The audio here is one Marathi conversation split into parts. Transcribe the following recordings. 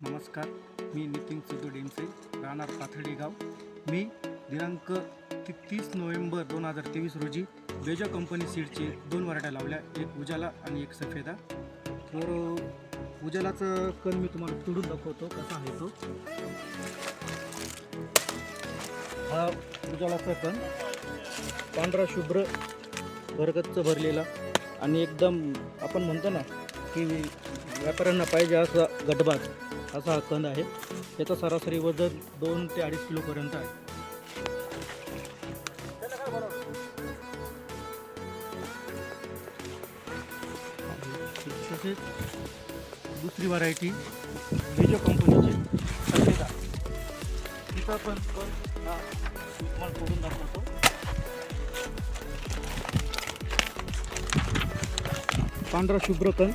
नमस्कार, मी नितीन सुधू डेमसे, राहणार पाथर्डी गाव. मी दिनांक 30 नोव्हेंबर 2023 रोजी बेजा कंपनी सीडचे 2 व्हरायट्या लावल्या, एक उजाला आणि एक सफेदा. तर उजालाचं कण मी तुम्हाला तोडून दाखवतो कसा आहे तो. हा उजालाचा कण पांढरा शुभ्र भरगच्च भरलेला आणि एकदम आपण म्हणतो ना की व्यापाऱ्यांना पाहिजे असा गटबाज असा हा कंद आहे. त्याचा सरासरी वजन 2 ते 2.5 किलोपर्यंत आहे. तसेच दुसरी व्हरायटी बेजो कंपनीची सफेदा, तिचा पण हा तुम्हाला तोडून दाखवतो. पांढरा शुभ्र कण,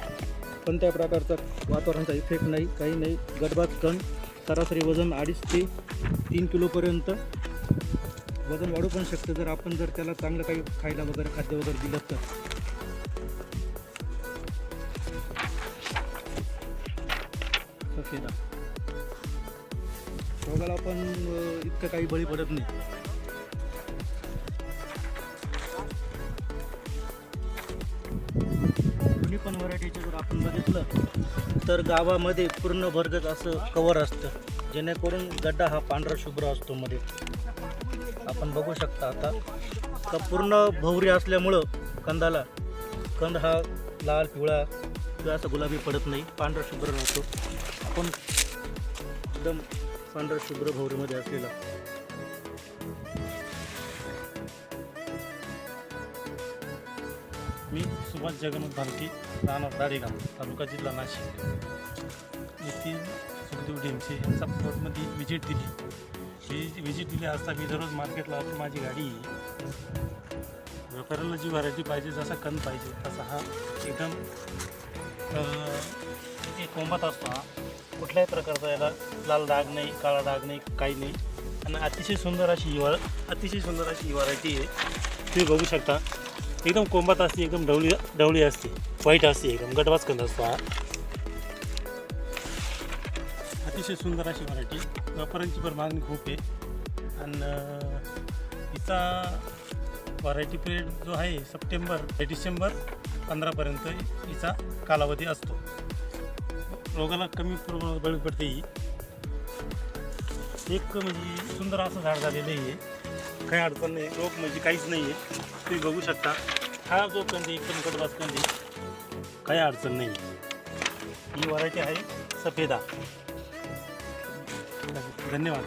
कोणत्या प्रकारचा वातावरणाचा इफेक्ट नाही, काही नाही. गडबाज कण, सरासरी वजन 2.5 ते 3 किलोपर्यंत वजन वाढू पण शकतं जर आपण त्याला चांगलं काही खायला वगैरे खाद्य वगैरे दिलं तर. सफेदा रोगाला पण इतकं काही बळी पडत नाही. पण व्हरायटीचं जर आपण बघितलं तर गावामध्ये पूर्ण भरगत असं कवर असतं, जेणेकरून गड्डा हा पांढरा शुभ्र असतो मध्ये. आपण बघू शकता आता का पूर्ण भवरी असल्यामुळं कंदाला कंद हा लाल पिवळा किंवा असा गुलाबी पडत नाही, पांढरा शुभ्र राहतो. आपण एकदम पांढरा शुभ्र भवरीमध्ये असलेला. मी सुभाष जगन्नाथ भालके, राहणार दाडेगाव, तालुका जिल्हा नाशिक येथे सुखदेव डेमसे यांचा प्लॉटमध्ये व्हिजिट दिली असता मी दररोज मार्केटला असतो. माझी गाडी व्यापाऱ्याला जी व्हरायटी पाहिजे, जसा कण पाहिजे तसा हा एकदम एक कोंबात असतो. हा कुठल्याही प्रकारचा याला लाल डाग नाही, काळा डाग नाही, काही नाही. आणि अतिशय सुंदर अशी ही व्हरायटी आहे. तुम्ही बघू शकता, एकदम कोंबात असते, एकदम ढवळी असते, व्हाईट असते, एकदम गटवास कंद असतो. हा अतिशय सुंदर अशी व्हरायटी, व्यापाऱ्यांची पण मागणी खूप आहे. आणि हिचा व्हरायटी पिरियड जो आहे सप्टेंबर ते डिसेंबर 15पर्यंत हिचा कालावधी असतो. रोगाला कमी प्रमाणात बळी पडते. ही एक म्हणजे सुंदर असं झाड झालेलं आहे, काही अडचण नाही, रोग म्हणजे काहीच नाही आहे. तुम्ही बघू शकता, हा जो कंदी एकदम गटबाज कंदी, काही अडचण नाही. ही व्हरायटी आहे सफेदा. धन्यवाद.